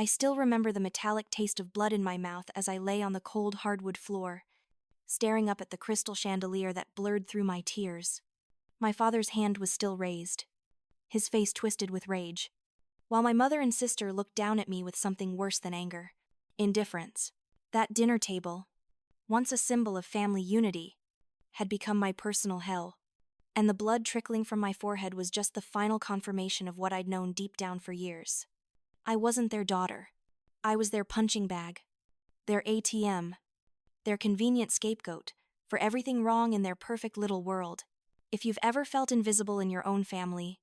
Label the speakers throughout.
Speaker 1: I still remember the metallic taste of blood in my mouth as I lay on the cold hardwood floor, staring up at the crystal chandelier that blurred through my tears. My father's hand was still raised, his face twisted with rage, while my mother and sister looked down at me with something worse than anger: indifference. That dinner table, once a symbol of family unity, had become my personal hell, and the blood trickling from my forehead was just the final confirmation of what I'd known deep down for years. I wasn't their daughter. I was their punching bag, their ATM, their convenient scapegoat for everything wrong in their perfect little world. If you've ever felt invisible in your own family,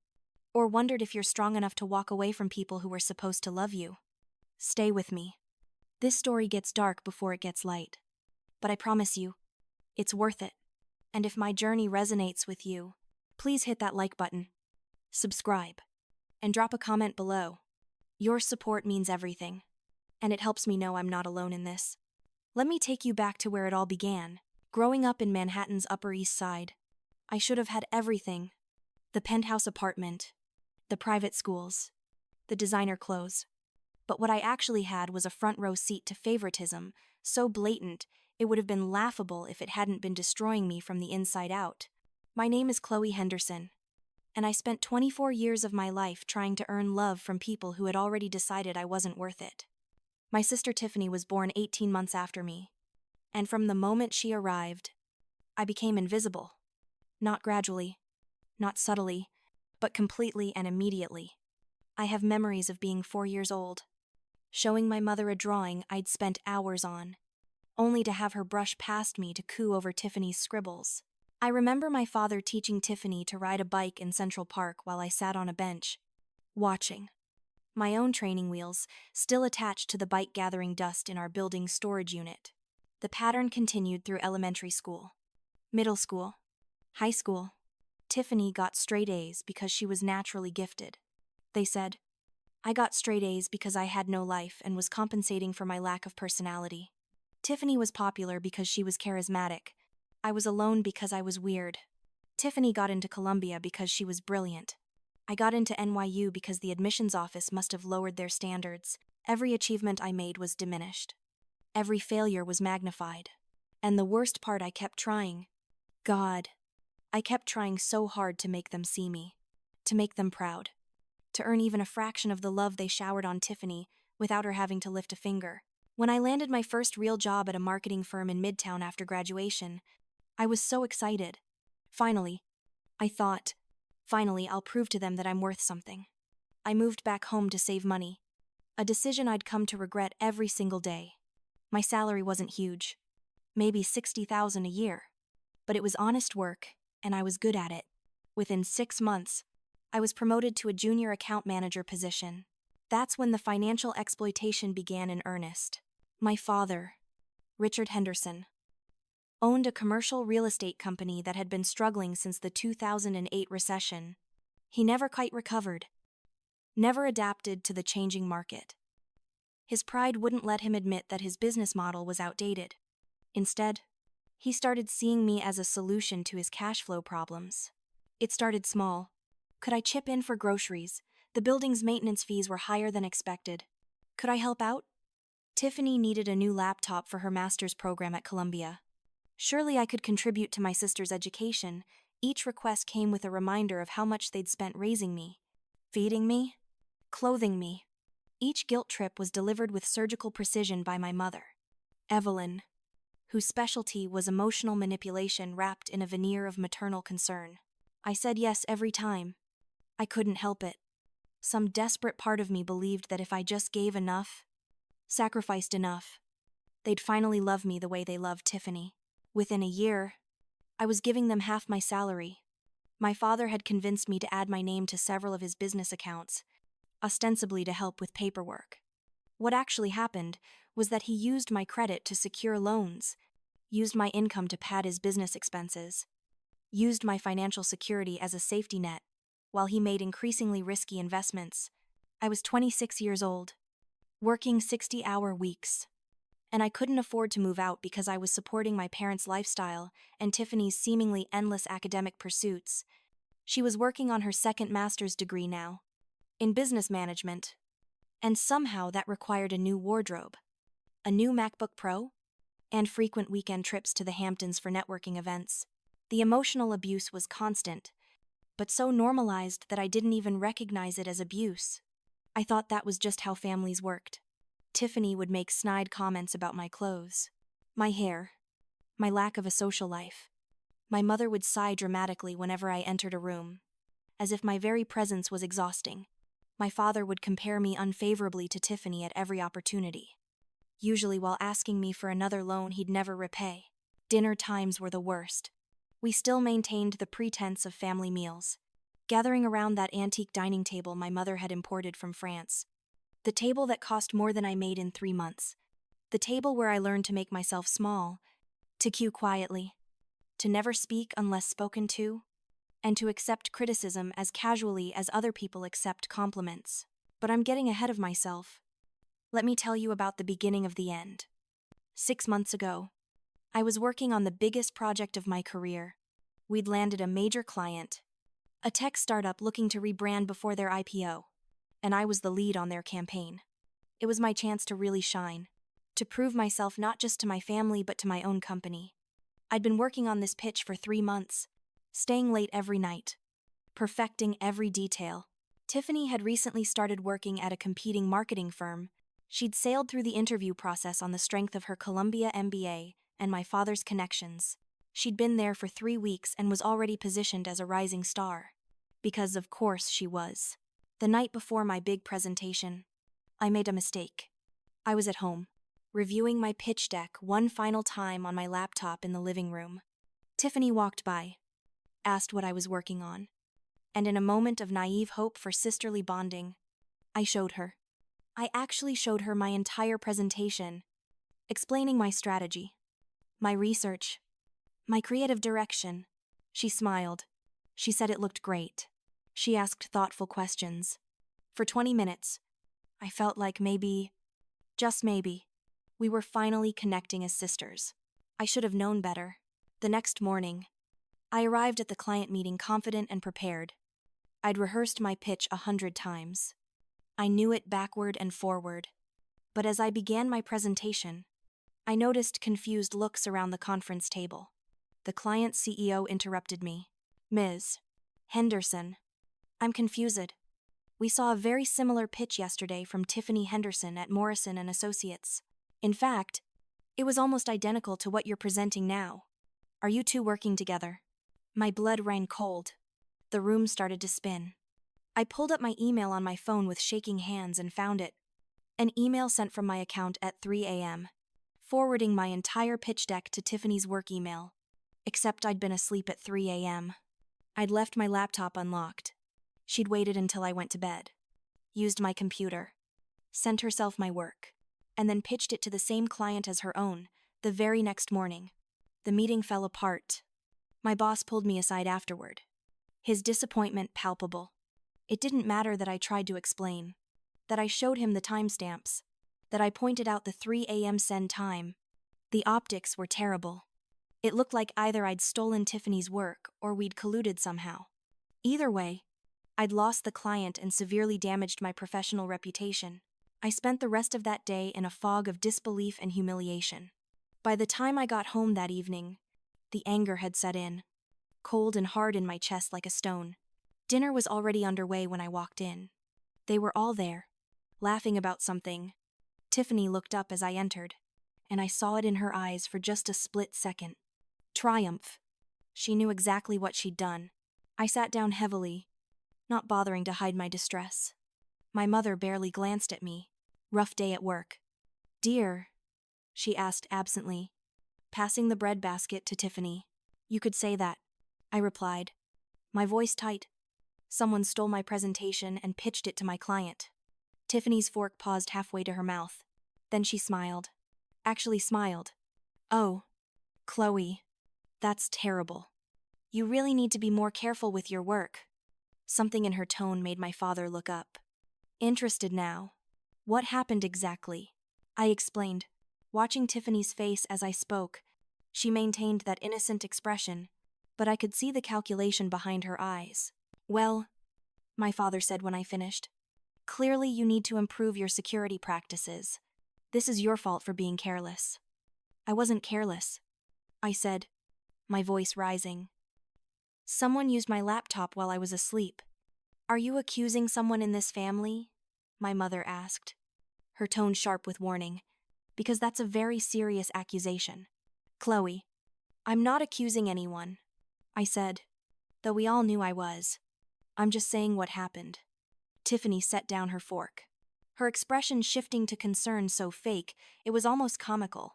Speaker 1: or wondered if you're strong enough to walk away from people who were supposed to love you, stay with me. This story gets dark before it gets light. But I promise you, it's worth it. And if my journey resonates with you, please hit that like button, subscribe, and drop a comment below. Your support means everything, and it helps me know I'm not alone in this. Let me take you back to where it all began. Growing up in Manhattan's Upper East Side, I should have had everything: the penthouse apartment, the private schools, the designer clothes. But what I actually had was a front row seat to favoritism, so blatant it would have been laughable if it hadn't been destroying me from the inside out. My name is Chloe Henderson, and I spent 24 years of my life trying to earn love from people who had already decided I wasn't worth it. My sister Tiffany was born 18 months after me, and from the moment she arrived, I became invisible. Not gradually, not subtly, but completely and immediately. I have memories of being 4 years old, showing my mother a drawing I'd spent hours on, only to have her brush past me to coo over Tiffany's scribbles. I remember my father teaching Tiffany to ride a bike in Central Park while I sat on a bench, watching. My own training wheels still attached to the bike gathering dust in our building's storage unit. The pattern continued through elementary school, middle school, high school. Tiffany got straight A's because she was naturally gifted. They said, I got straight A's because I had no life and was compensating for my lack of personality. Tiffany was popular because she was charismatic. I was alone because I was weird. Tiffany got into Columbia because she was brilliant. I got into NYU because the admissions office must have lowered their standards. Every achievement I made was diminished. Every failure was magnified. And the worst part, I kept trying. God, I kept trying so hard to make them see me, to make them proud, to earn even a fraction of the love they showered on Tiffany without her having to lift a finger. When I landed my first real job at a marketing firm in Midtown after graduation, I was so excited. Finally, I thought, finally I'll prove to them that I'm worth something. I moved back home to save money, a decision I'd come to regret every single day. My salary wasn't huge, maybe $60,000 a year, but it was honest work, and I was good at it. Within 6 months, I was promoted to a junior account manager position. That's when the financial exploitation began in earnest. My father, Richard Henderson, owned a commercial real estate company that had been struggling since the 2008 recession. He never quite recovered, never adapted to the changing market. His pride wouldn't let him admit that his business model was outdated. Instead, he started seeing me as a solution to his cash flow problems. It started small. Could I chip in for groceries? The building's maintenance fees were higher than expected. Could I help out? Tiffany needed a new laptop for her master's program at Columbia. Surely I could contribute to my sister's education. Each request came with a reminder of how much they'd spent raising me, feeding me, clothing me. Each guilt trip was delivered with surgical precision by my mother, Evelyn, whose specialty was emotional manipulation wrapped in a veneer of maternal concern. I said yes every time. I couldn't help it. Some desperate part of me believed that if I just gave enough, sacrificed enough, they'd finally love me the way they loved Tiffany. Within a year, I was giving them half my salary. My father had convinced me to add my name to several of his business accounts, ostensibly to help with paperwork. What actually happened was that he used my credit to secure loans, used my income to pad his business expenses, used my financial security as a safety net, while he made increasingly risky investments. I was 26 years old, working 60-hour weeks, and I couldn't afford to move out because I was supporting my parents' lifestyle and Tiffany's seemingly endless academic pursuits. She was working on her second master's degree now, in business management, And somehow that required a new wardrobe, a new MacBook Pro, and frequent weekend trips to the Hamptons for networking events. The emotional abuse was constant, but so normalized that I didn't even recognize it as abuse. I thought that was just how families worked. Tiffany would make snide comments about my clothes, my hair, my lack of a social life. My mother would sigh dramatically whenever I entered a room, as if my very presence was exhausting. My father would compare me unfavorably to Tiffany at every opportunity, usually while asking me for another loan he'd never repay. Dinner times were the worst. We still maintained the pretense of family meals, gathering around that antique dining table my mother had imported from France. The table that cost more than I made in 3 months. The table where I learned to make myself small, to cue quietly, to never speak unless spoken to, and to accept criticism as casually as other people accept compliments. But I'm getting ahead of myself. Let me tell you about the beginning of the end. 6 months ago, I was working on the biggest project of my career. We'd landed a major client, a tech startup looking to rebrand before their IPO, and I was the lead on their campaign. It was my chance to really shine, to prove myself not just to my family but to my own company. I'd been working on this pitch for 3 months, staying late every night, perfecting every detail. Tiffany had recently started working at a competing marketing firm. She'd sailed through the interview process on the strength of her Columbia MBA and my father's connections. She'd been there for 3 weeks and was already positioned as a rising star. Because of course she was. The night before my big presentation, I made a mistake. I was at home, reviewing my pitch deck one final time on my laptop in the living room. Tiffany walked by, asked what I was working on, and in a moment of naive hope for sisterly bonding, I showed her. I actually showed her my entire presentation, explaining my strategy, my research, my creative direction. She smiled. She said it looked great. She asked thoughtful questions. For 20 minutes, I felt like maybe, just maybe, we were finally connecting as sisters. I should have known better. The next morning, I arrived at the client meeting confident and prepared. I'd rehearsed my pitch 100 times. I knew it backward and forward. But as I began my presentation, I noticed confused looks around the conference table. The client's CEO interrupted me. "Ms. Henderson, I'm confused. We saw a very similar pitch yesterday from Tiffany Henderson at Morrison & Associates. In fact, it was almost identical to what you're presenting now. Are you two working together?" My blood ran cold. The room started to spin. I pulled up my email on my phone with shaking hands and found it. An email sent from my account at 3 a.m., forwarding my entire pitch deck to Tiffany's work email. Except I'd been asleep at 3 a.m. I'd left my laptop unlocked. She'd waited until I went to bed, used my computer, sent herself my work, and then pitched it to the same client as her own, the very next morning. The meeting fell apart. My boss pulled me aside afterward, his disappointment palpable. It didn't matter that I tried to explain, that I showed him the timestamps, that I pointed out the 3 a.m. send time. The optics were terrible. It looked like either I'd stolen Tiffany's work or we'd colluded somehow. Either way, I'd lost the client and severely damaged my professional reputation. I spent the rest of that day in a fog of disbelief and humiliation. By the time I got home that evening, the anger had set in, cold and hard in my chest like a stone. Dinner was already underway when I walked in. They were all there, laughing about something. Tiffany looked up as I entered, and I saw it in her eyes for just a split second. Triumph. She knew exactly what she'd done. I sat down heavily, not bothering to hide my distress. My mother barely glanced at me. "Rough day at work." "Dear?" she asked absently, passing the bread basket to Tiffany. "You could say that," I replied, my voice tight. Someone stole my presentation and pitched it to my client. Tiffany's fork paused halfway to her mouth. Then she smiled. Actually smiled. "Oh, Chloe, that's terrible. You really need to be more careful with your work." Something in her tone made my father look up. Interested now. "What happened exactly?" I explained, watching Tiffany's face as I spoke. She maintained that innocent expression, but I could see the calculation behind her eyes. "Well," my father said when I finished, Clearly, you need to improve your security practices. This is your fault for being careless. I wasn't careless, I said, my voice rising. Someone used my laptop while I was asleep. Are you accusing someone in this family? My mother asked, her tone sharp with warning, because that's a very serious accusation. Chloe, I'm not accusing anyone, I said, though we all knew I was. I'm just saying what happened. Tiffany set down her fork, her expression shifting to concern so fake it was almost comical.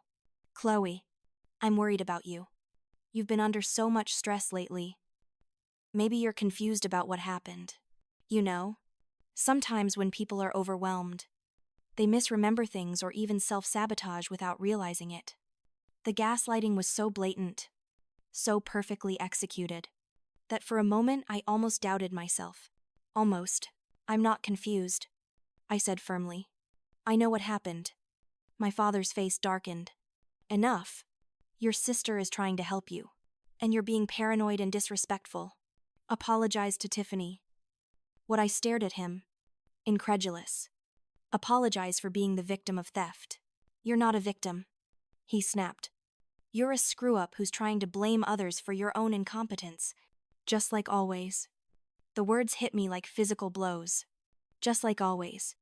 Speaker 1: Chloe, I'm worried about you. You've been under so much stress lately. Maybe you're confused about what happened. You know, sometimes when people are overwhelmed, they misremember things or even self-sabotage without realizing it. The gaslighting was so blatant, so perfectly executed, that for a moment I almost doubted myself. Almost. I'm not confused, I said firmly. I know what happened. My father's face darkened. Enough. Your sister is trying to help you, and you're being paranoid and disrespectful. Apologize to Tiffany. What I stared at him, incredulous. Apologize for being the victim of theft. You're not a victim, he snapped. You're a screw-up who's trying to blame others for your own incompetence. Just like always. The words hit me like physical blows. Just like always.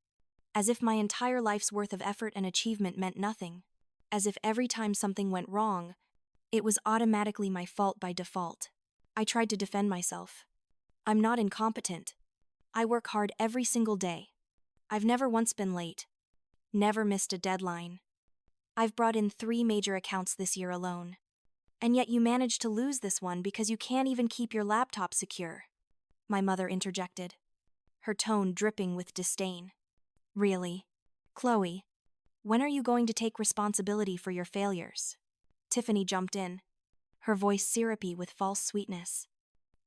Speaker 1: As if my entire life's worth of effort and achievement meant nothing. As if every time something went wrong, it was automatically my fault by default. I tried to defend myself. I'm not incompetent. I work hard every single day. I've never once been late. Never missed a deadline. I've brought in 3 major accounts this year alone. And yet you managed to lose this one because you can't even keep your laptop secure, my mother interjected, her tone dripping with disdain. Really? Chloe, when are you going to take responsibility for your failures? Tiffany jumped in, her voice syrupy with false sweetness.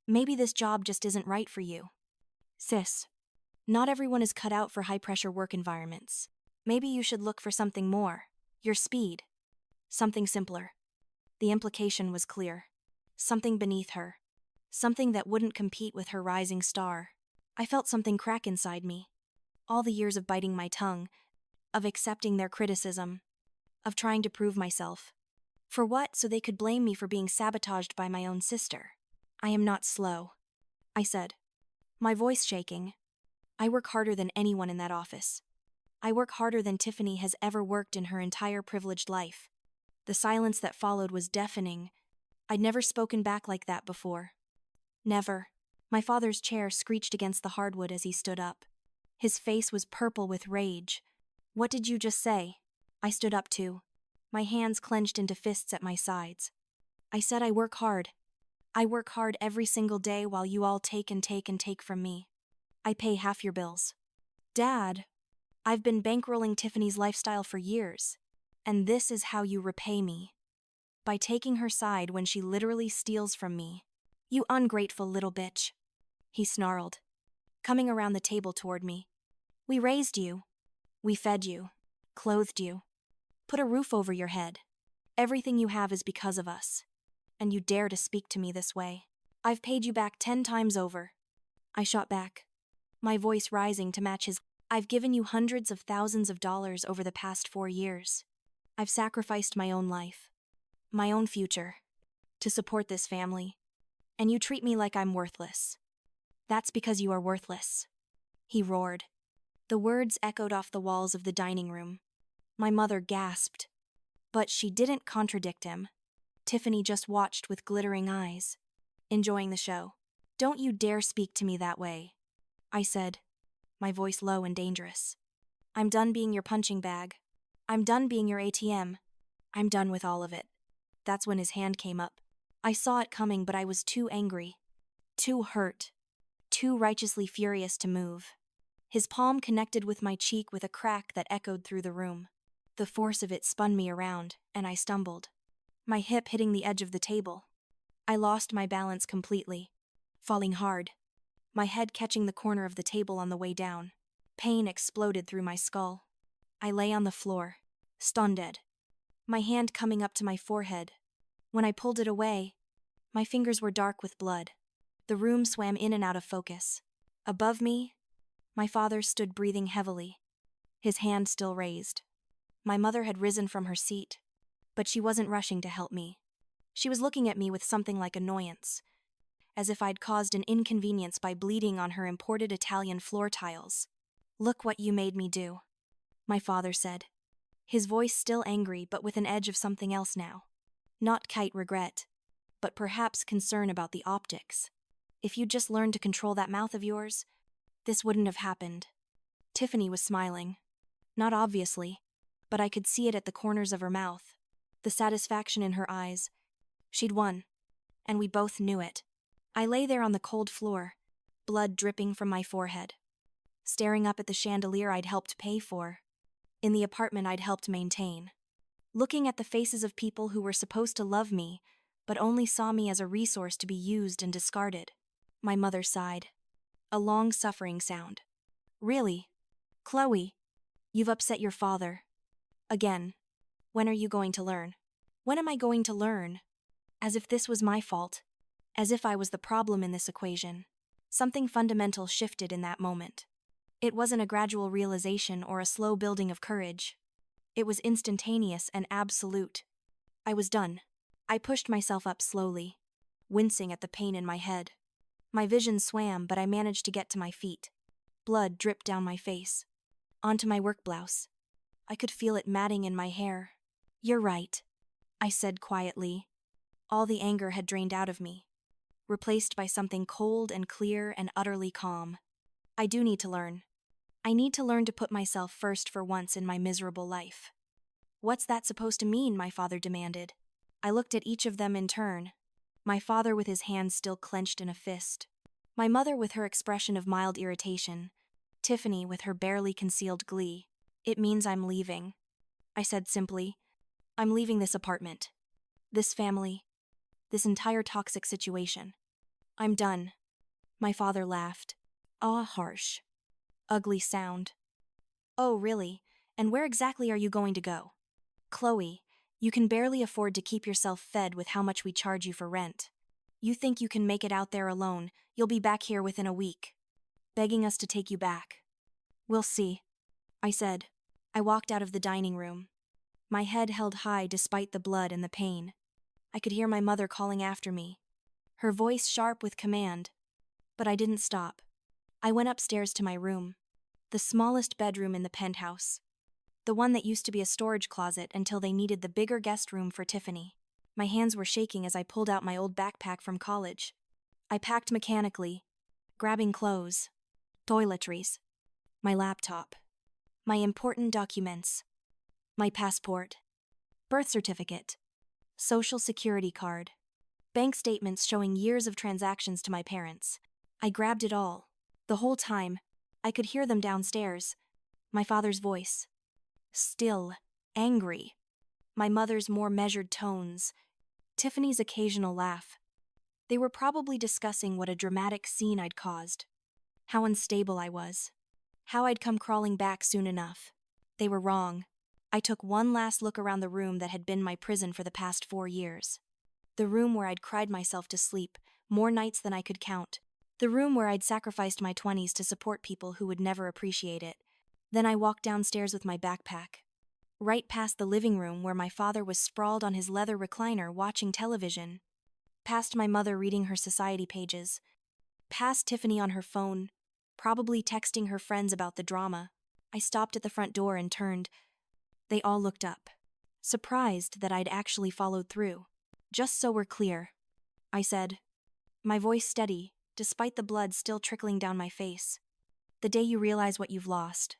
Speaker 1: Maybe this job just isn't right for you. Sis, not everyone is cut out for high-pressure work environments. Maybe you should look for something more. Your speed. Something simpler. The implication was clear. Something beneath her. Something that wouldn't compete with her rising star. I felt something crack inside me. All the years of biting my tongue, of accepting their criticism, of trying to prove myself. For what? So they could blame me for being sabotaged by my own sister. I am not slow, I said, my voice shaking. I work harder than anyone in that office. I work harder than Tiffany has ever worked in her entire privileged life. The silence that followed was deafening. I'd never spoken back like that before. Never. My father's chair screeched against the hardwood as he stood up. His face was purple with rage. What did you just say? I stood up too, my hands clenched into fists at my sides. I said I work hard. I work hard every single day while you all take and take and take from me. I pay half your bills. Dad, I've been bankrolling Tiffany's lifestyle for years, and this is how you repay me. By taking her side when she literally steals from me. You ungrateful little bitch, he snarled, coming around the table toward me. We raised you. We fed you. Clothed you. Put a roof over your head. Everything you have is because of us. And you dare to speak to me this way. I've paid you back 10 times over. I shot back, my voice rising to match his. I've given you hundreds of thousands of dollars over the past 4 years. I've sacrificed my own life, my own future, to support this family. And you treat me like I'm worthless. That's because you are worthless, he roared. The words echoed off the walls of the dining room. My mother gasped. But she didn't contradict him. Tiffany just watched with glittering eyes, enjoying the show. Don't you dare speak to me that way, I said, my voice low and dangerous. I'm done being your punching bag. I'm done being your ATM. I'm done with all of it. That's when his hand came up. I saw it coming, but I was too angry, too hurt, too righteously furious to move. His palm connected with my cheek with a crack that echoed through the room. The force of it spun me around, and I stumbled, my hip hitting the edge of the table. I lost my balance completely, falling hard, my head catching the corner of the table on the way down. Pain exploded through my skull. I lay on the floor, stone dead, my hand coming up to my forehead. When I pulled it away, my fingers were dark with blood. The room swam in and out of focus. Above me, My father stood breathing heavily, his hand still raised. My mother had risen from her seat, but she wasn't rushing to help me. She was looking at me with something like annoyance, as if I'd caused an inconvenience by bleeding on her imported Italian floor tiles. "Look what you made me do," my father said, his voice still angry but with an edge of something else now. Not quite regret, but perhaps concern about the optics. "If you'd just learned to control that mouth of yours, this wouldn't have happened." Tiffany was smiling. Not obviously, but I could see it at the corners of her mouth, the satisfaction in her eyes. She'd won, and we both knew it. I lay there on the cold floor, blood dripping from my forehead, staring up at the chandelier I'd helped pay for, in the apartment I'd helped maintain, looking at the faces of people who were supposed to love me, but only saw me as a resource to be used and discarded. My mother sighed. A long suffering sound. "Really? Chloe, you've upset your father. Again. When are you going to learn?" When am I going to learn? As if this was my fault. As if I was the problem in this equation. Something fundamental shifted in that moment. It wasn't a gradual realization or a slow building of courage. It was instantaneous and absolute. I was done. I pushed myself up slowly, wincing at the pain in my head. My vision swam, but I managed to get to my feet. Blood dripped down my face, onto my work blouse. I could feel it matting in my hair. "You're right," I said quietly. All the anger had drained out of me, replaced by something cold and clear and utterly calm. I do need to learn. I need to learn to put myself first for once in my miserable life. "What's that supposed to mean?" my father demanded. I looked at each of them in turn, my father with his hands still clenched in a fist, my mother with her expression of mild irritation, Tiffany with her barely concealed glee. "It means I'm leaving," I said simply. "I'm leaving this apartment, this family, this entire toxic situation. I'm done." My father laughed. Harsh. Ugly sound. "Oh, really? And where exactly are you going to go?" "Chloe, you can barely afford to keep yourself fed with how much we charge you for rent. You think you can make it out there alone? You'll be back here within a week, begging us to take you back." "We'll see," I said. I walked out of the dining room, my head held high despite the blood and the pain. I could hear my mother calling after me, her voice sharp with command, but I didn't stop. I went upstairs to my room, the smallest bedroom in the penthouse, the one that used to be a storage closet until they needed the bigger guest room for Tiffany. My hands were shaking as I pulled out my old backpack from college. I packed mechanically, grabbing clothes, toiletries, my laptop, my important documents, my passport, birth certificate, social security card, bank statements showing years of transactions to my parents. I grabbed it all. The whole time, I could hear them downstairs. My father's voice, still, angry. My mother's more measured tones. Tiffany's occasional laugh. They were probably discussing what a dramatic scene I'd caused. How unstable I was. How I'd come crawling back soon enough. They were wrong. I took one last look around the room that had been my prison for the past 4 years. The room where I'd cried myself to sleep, more nights than I could count. The room where I'd sacrificed my 20s to support people who would never appreciate it. Then I walked downstairs with my backpack, right past the living room where my father was sprawled on his leather recliner watching television, past my mother reading her society pages, past Tiffany on her phone, probably texting her friends about the drama. I stopped at the front door and turned. They all looked up, surprised that I'd actually followed through. "Just so we're clear," I said, my voice steady, despite the blood still trickling down my face. "The day you realize what you've lost,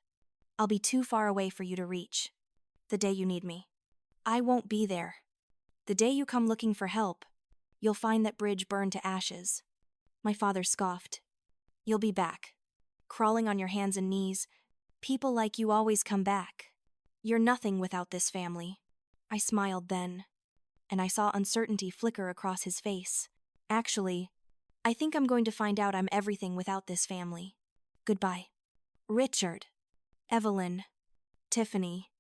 Speaker 1: I'll be too far away for you to reach. The day you need me, I won't be there. The day you come looking for help, you'll find that bridge burned to ashes." My father scoffed. "You'll be back, crawling on your hands and knees. People like you always come back. You're nothing without this family." I smiled then, and I saw uncertainty flicker across his face. "Actually, I think I'm going to find out I'm everything without this family. Goodbye." "Richard, Evelyn, Tiffany,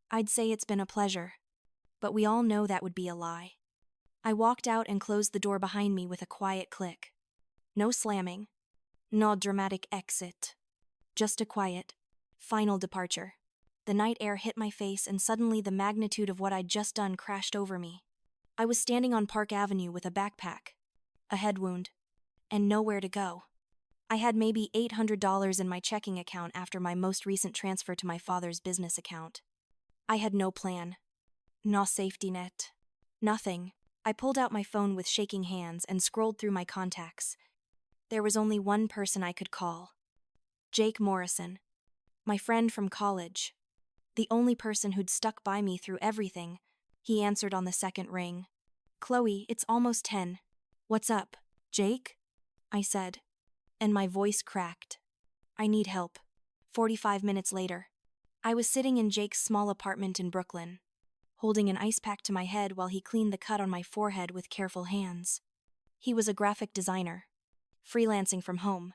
Speaker 1: I'd say it's been a pleasure, but we all know that would be a lie." I walked out and closed the door behind me with a quiet click. No slamming, no dramatic exit. Just a quiet, final departure. The night air hit my face and suddenly the magnitude of what I'd just done crashed over me. I was standing on Park Avenue with a backpack, a head wound, and nowhere to go. I had maybe $800 in my checking account after my most recent transfer to my father's business account. I had no plan. No safety net. Nothing. I pulled out my phone with shaking hands and scrolled through my contacts. There was only one person I could call. Jake Morrison. My friend from college. The only person who'd stuck by me through everything. He answered on the second ring. "Chloe, it's almost 10. What's up, Jake?" I said, and my voice cracked. "I need help." 45 minutes later, I was sitting in Jake's small apartment in Brooklyn, holding an ice pack to my head while he cleaned the cut on my forehead with careful hands. He was a graphic designer, freelancing from home,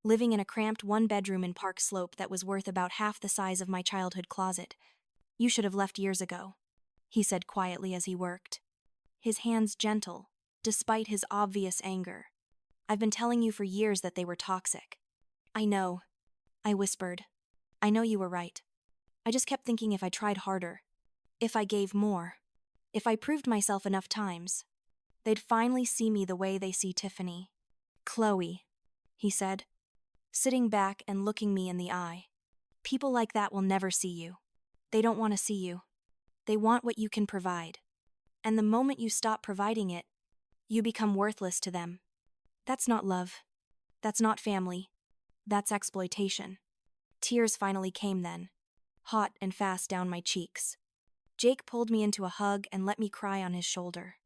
Speaker 1: living in a cramped one-bedroom in Park Slope that was worth about half the size of my childhood closet. "You should have left years ago," he said quietly as he worked, his hands gentle, despite his obvious anger. "I've been telling you for years that they were toxic." "I know," I whispered. "I know you were right. I just kept thinking if I tried harder, if I gave more, if I proved myself enough times, they'd finally see me the way they see Tiffany." "Chloe," he said, sitting back and looking me in the eye. "People like that will never see you. They don't want to see you. They want what you can provide. And the moment you stop providing it, you become worthless to them. That's not love. That's not family. That's exploitation." Tears finally came then, hot and fast down my cheeks. Jake pulled me into a hug and let me cry on his shoulder,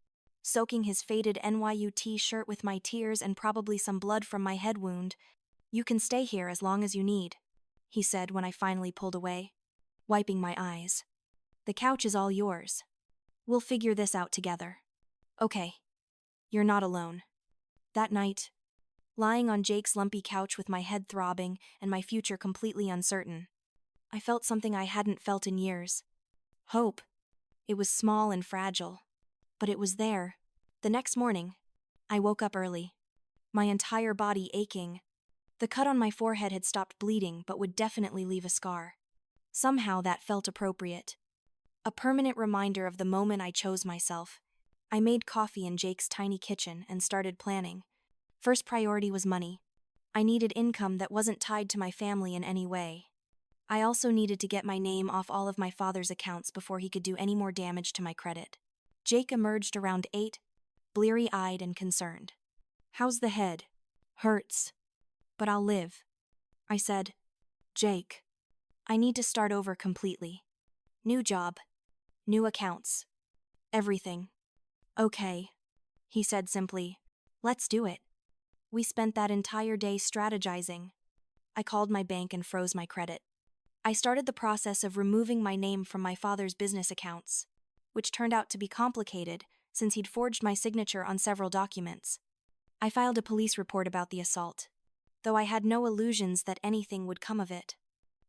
Speaker 1: soaking his faded NYU t-shirt with my tears and probably some blood from my head wound. "You can stay here as long as you need," he said when I finally pulled away, wiping my eyes. "The couch is all yours. We'll figure this out together." "Okay. You're not alone." That night, lying on Jake's lumpy couch with my head throbbing and my future completely uncertain, I felt something I hadn't felt in years. Hope. It was small and fragile, but it was there. The next morning, I woke up early, my entire body aching. The cut on my forehead had stopped bleeding but would definitely leave a scar. Somehow that felt appropriate. A permanent reminder of the moment I chose myself. I made coffee in Jake's tiny kitchen and started planning. First priority was money. I needed income that wasn't tied to my family in any way. I also needed to get my name off all of my father's accounts before he could do any more damage to my credit. Jake emerged around 8, bleary-eyed and concerned. "How's the head?" "Hurts. But I'll live," I said. "Jake, I need to start over completely. New job. New accounts. Everything." "Okay," he said simply. "Let's do it." We spent that entire day strategizing. I called my bank and froze my credit. I started the process of removing my name from my father's business accounts, which turned out to be complicated since he'd forged my signature on several documents. I filed a police report about the assault, though I had no illusions that anything would come of it.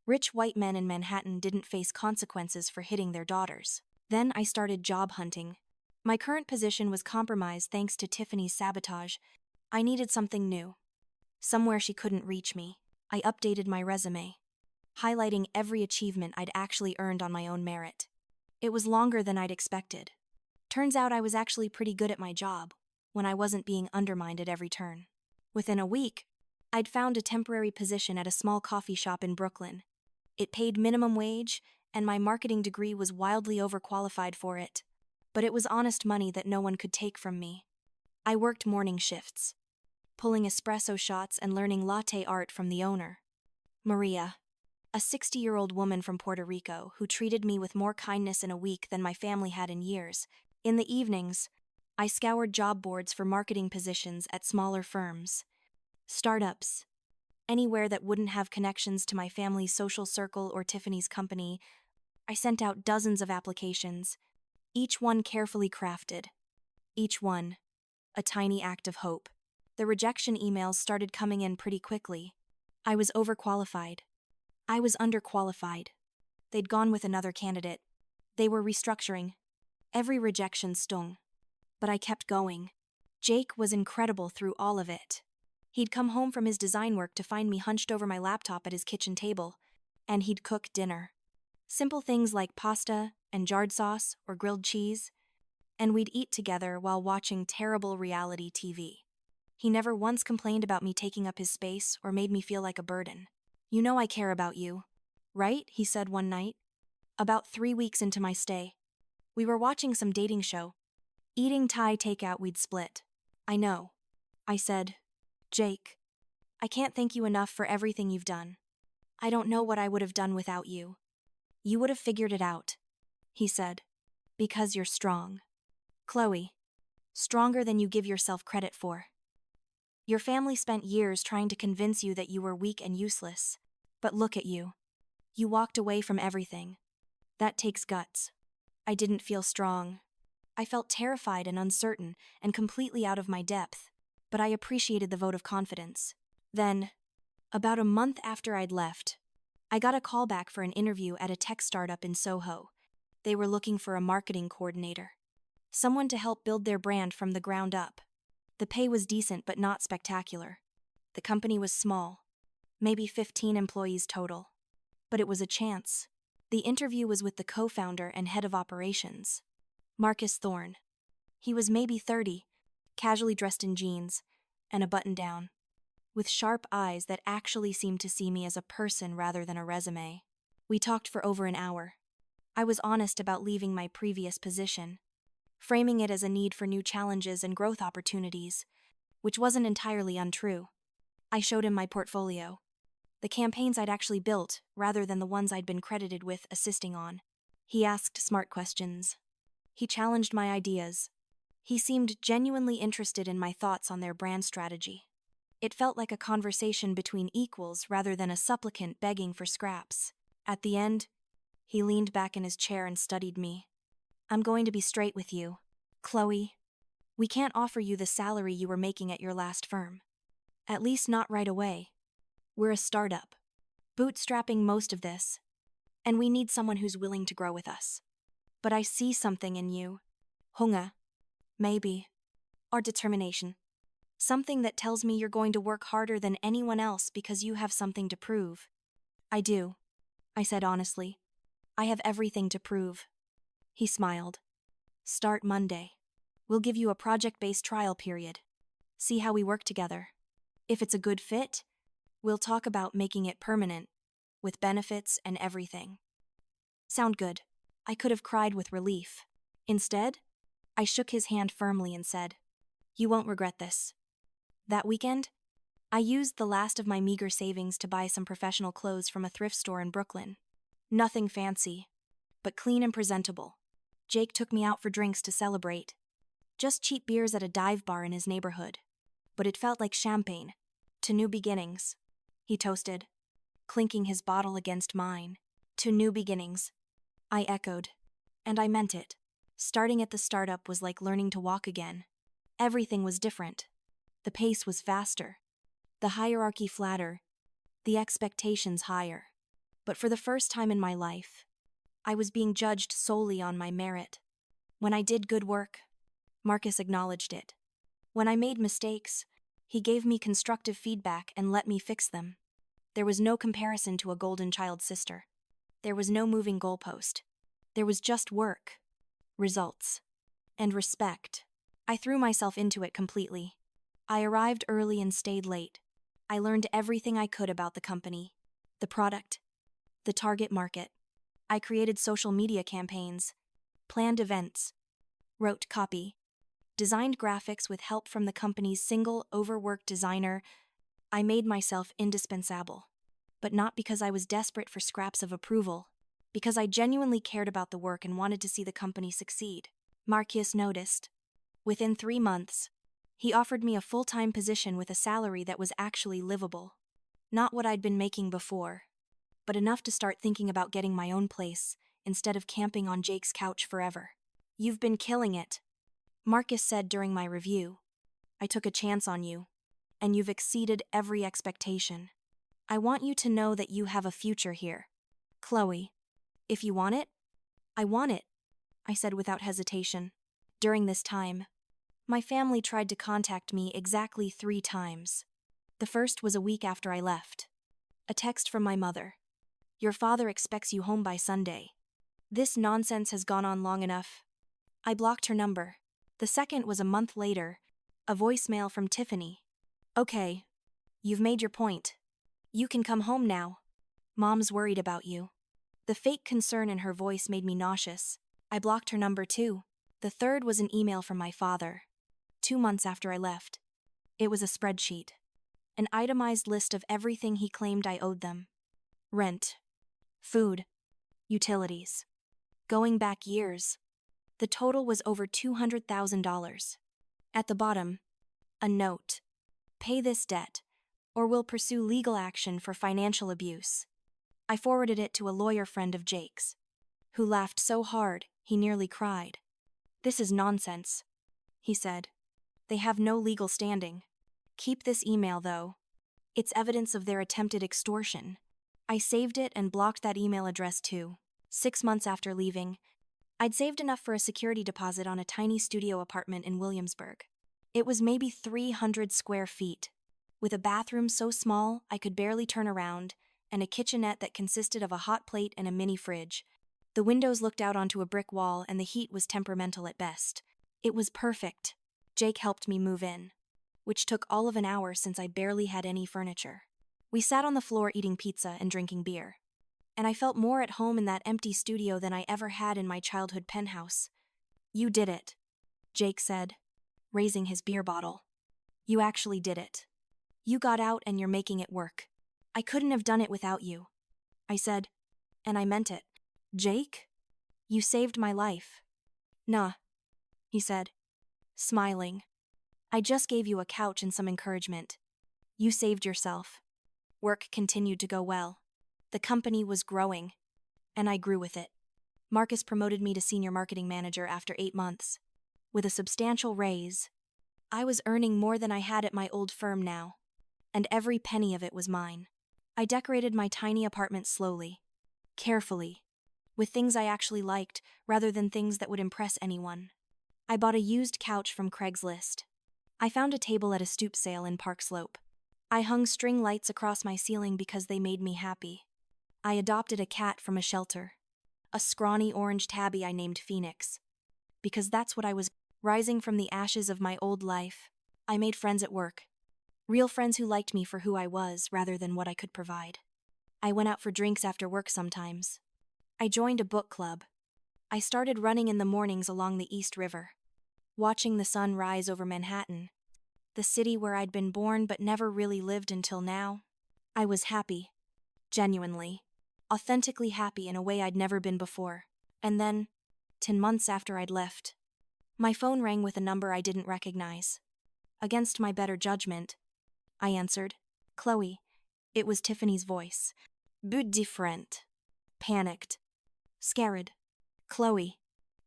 Speaker 1: Rich white men in Manhattan didn't face consequences for hitting their daughters. Then I started job hunting. My current position was compromised thanks to Tiffany's sabotage. I needed something new. Somewhere she couldn't reach me. I updated my resume, highlighting every achievement I'd actually earned on my own merit. It was longer than I'd expected. Turns out I was actually pretty good at my job, when I wasn't being undermined at every turn. Within a week, I'd found a temporary position at a small coffee shop in Brooklyn. It paid minimum wage, and my marketing degree was wildly overqualified for it. But it was honest money that no one could take from me. I worked morning shifts, pulling espresso shots and learning latte art from the owner, Maria, a 60-year-old woman from Puerto Rico who treated me with more kindness in a week than my family had in years. In the evenings, I scoured job boards for marketing positions at smaller firms, startups, anywhere that wouldn't have connections to my family's social circle or Tiffany's company. I sent out dozens of applications, each one carefully crafted. Each one a tiny act of hope. The rejection emails started coming in pretty quickly. I was overqualified. I was underqualified. They'd gone with another candidate. They were restructuring. Every rejection stung. But I kept going. Jake was incredible through all of it. He'd come home from his design work to find me hunched over my laptop at his kitchen table, and he'd cook dinner. Simple things like pasta and jarred sauce or grilled cheese, and we'd eat together while watching terrible reality TV. He never once complained about me taking up his space or made me feel like a burden. "You know I care about you, right?" he said one night. About 3 weeks into my stay. We were watching some dating show. Eating Thai takeout we'd split. "I know," I said. "Jake, I can't thank you enough for everything you've done. I don't know what I would have done without you." "You would have figured it out," he said. "Because you're strong. Chloe, stronger than you give yourself credit for. Your family spent years trying to convince you that you were weak and useless. But look at you. You walked away from everything. That takes guts." I didn't feel strong. I felt terrified and uncertain and completely out of my depth, but I appreciated the vote of confidence. Then, about a month after I'd left, I got a call back for an interview at a tech startup in Soho. They were looking for a marketing coordinator, someone to help build their brand from the ground up. The pay was decent but not spectacular. The company was small, maybe 15 employees total. But it was a chance. The interview was with the co-founder and head of operations, Marcus Thorne. He was maybe 30, casually dressed in jeans and a button-down, with sharp eyes that actually seemed to see me as a person rather than a resume. We talked for over an hour. I was honest about leaving my previous position, framing it as a need for new challenges and growth opportunities, which wasn't entirely untrue. I showed him my portfolio, the campaigns I'd actually built rather than the ones I'd been credited with assisting on. He asked smart questions. He challenged my ideas. He seemed genuinely interested in my thoughts on their brand strategy. It felt like a conversation between equals rather than a supplicant begging for scraps. At the end, he leaned back in his chair and studied me. "I'm going to be straight with you, Chloe. We can't offer you the salary you were making at your last firm. At least not right away. We're a startup, bootstrapping most of this, and we need someone who's willing to grow with us. But I see something in you. Hunger, maybe, or determination. Something that tells me you're going to work harder than anyone else because you have something to prove." "I do," I said honestly. "I have everything to prove." He smiled. "Start Monday. We'll give you a project-based trial period. See how we work together. If it's a good fit, we'll talk about making it permanent, with benefits and everything." Sound good? I could have cried with relief. Instead, I shook his hand firmly and said, "You won't regret this." That weekend, I used the last of my meager savings to buy some professional clothes from a thrift store in Brooklyn. Nothing fancy, but clean and presentable. Jake took me out for drinks to celebrate. Just cheap beers at a dive bar in his neighborhood. But it felt like champagne. "To new beginnings," he toasted, clinking his bottle against mine. "To new beginnings," I echoed. And I meant it. Starting at the startup was like learning to walk again. Everything was different. The pace was faster, the hierarchy flatter, the expectations higher. But for the first time in my life, I was being judged solely on my merit. When I did good work, Marcus acknowledged it. When I made mistakes, he gave me constructive feedback and let me fix them. There was no comparison to a golden child sister. There was no moving goalpost. There was just work, results, and respect. I threw myself into it completely. I arrived early and stayed late. I learned everything I could about the company, the product, the target market. I created social media campaigns, planned events, wrote copy, designed graphics with help from the company's single, overworked designer. I made myself indispensable. But not because I was desperate for scraps of approval, because I genuinely cared about the work and wanted to see the company succeed. Marcus noticed. Within 3 months, he offered me a full-time position with a salary that was actually livable. Not what I'd been making before, but enough to start thinking about getting my own place instead of camping on Jake's couch forever. "You've been killing it," Marcus said during my review. "I took a chance on you, and you've exceeded every expectation. I want you to know that you have a future here. Chloe, if you want it, I want it," I said without hesitation. During this time, my family tried to contact me exactly 3 times. The first was a week after I left. A text from my mother. Your father expects you home by Sunday. This nonsense has gone on long enough. I blocked her number. The second was a month later. A voicemail from Tiffany. Okay. You've made your point. You can come home now. Mom's worried about you. The fake concern in her voice made me nauseous. I blocked her number too. The third was an email from my father. 2 months after I left. It was a spreadsheet. An itemized list of everything he claimed I owed them. Rent. Food. Utilities. Going back years. The total was over $200,000. At the bottom, a note. Pay this debt, or we'll pursue legal action for financial abuse. I forwarded it to a lawyer friend of Jake's, who laughed so hard he nearly cried. This is nonsense, he said. They have no legal standing. Keep this email, though. It's evidence of their attempted extortion. I saved it and blocked that email address too. 6 months after leaving, I'd saved enough for a security deposit on a tiny studio apartment in Williamsburg. It was maybe 300 square feet, with a bathroom so small I could barely turn around, and a kitchenette that consisted of a hot plate and a mini fridge. The windows looked out onto a brick wall and the heat was temperamental at best. It was perfect. Jake helped me move in, which took all of an hour since I barely had any furniture. We sat on the floor eating pizza and drinking beer, and I felt more at home in that empty studio than I ever had in my childhood penthouse. You did it, Jake said, raising his beer bottle. You actually did it. You got out and you're making it work. I couldn't have done it without you. I said, and I meant it. Jake? You saved my life. Nah, he said, smiling. I just gave you a couch and some encouragement. You saved yourself. Work continued to go well. The company was growing, and I grew with it. Marcus promoted me to senior marketing manager after 8 months. With a substantial raise, I was earning more than I had at my old firm now, and every penny of it was mine. I decorated my tiny apartment slowly, carefully, with things I actually liked rather than things that would impress anyone. I bought a used couch from Craigslist. I found a table at a stoop sale in Park Slope. I hung string lights across my ceiling because they made me happy. I adopted a cat from a shelter, a scrawny orange tabby I named Phoenix, because that's what I was. Rising from the ashes of my old life, I made friends at work. Real friends who liked me for who I was rather than what I could provide. I went out for drinks after work sometimes. I joined a book club. I started running in the mornings along the East River, watching the sun rise over Manhattan, the city where I'd been born but never really lived until now. I was happy. Genuinely. Authentically happy in a way I'd never been before. And then, 10 months after I'd left, my phone rang with a number I didn't recognize. Against my better judgment, I answered. Chloe. It was Tiffany's voice. But different. Panicked. Scared. Chloe.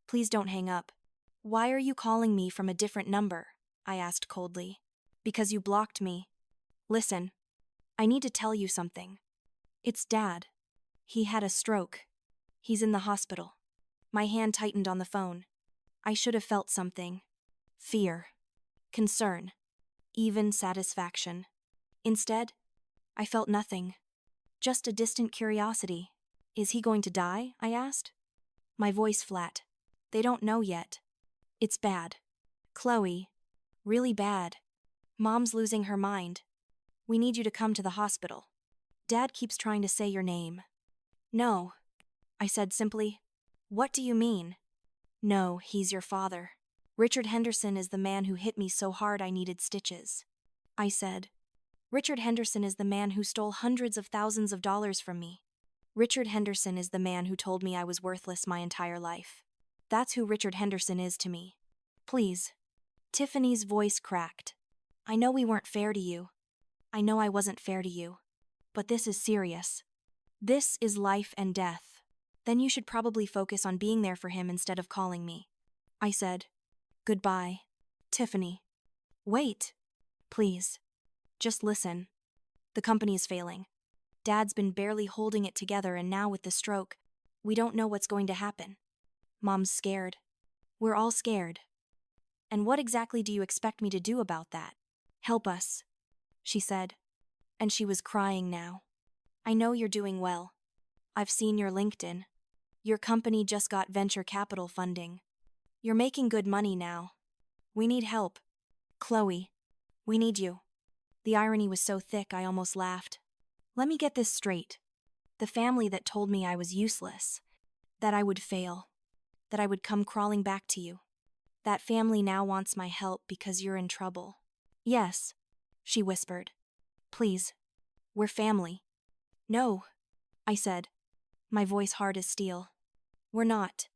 Speaker 1: Please don't hang up. Why are you calling me from a different number? I asked coldly. Because you blocked me. Listen. I need to tell you something. It's Dad. He had a stroke. He's in the hospital. My hand tightened on the phone. I should have felt something. Fear. Concern. Even satisfaction. Instead, I felt nothing. Just a distant curiosity. Is he going to die? I asked. My voice flat. They don't know yet. It's bad. Chloe. Really bad. Mom's losing her mind. We need you to come to the hospital. Dad keeps trying to say your name. No, I said simply. What do you mean? No, he's your father. Richard Henderson is the man who hit me so hard I needed stitches. I said. Richard Henderson is the man who stole hundreds of thousands of dollars from me. Richard Henderson is the man who told me I was worthless my entire life. That's who Richard Henderson is to me. Please. Tiffany's voice cracked. I know we weren't fair to you. I know I wasn't fair to you. But this is serious. This is life and death. Then you should probably focus on being there for him instead of calling me. I said. Goodbye, Tiffany. Wait. Please. Just listen. The company is failing. Dad's been barely holding it together, and now with the stroke, we don't know what's going to happen. Mom's scared. We're all scared. And what exactly do you expect me to do about that? Help us, she said. and she was crying now. I know you're doing well. I've seen your LinkedIn. Your company just got venture capital funding. You're making good money now. We need help. Chloe, we need you. The irony was so thick I almost laughed. Let me get this straight. The family that told me I was useless, that I would fail, that I would come crawling back to you. That family now wants my help because you're in trouble. Yes, she whispered. Please, we're family. No, I said, my voice hard as steel. We're not.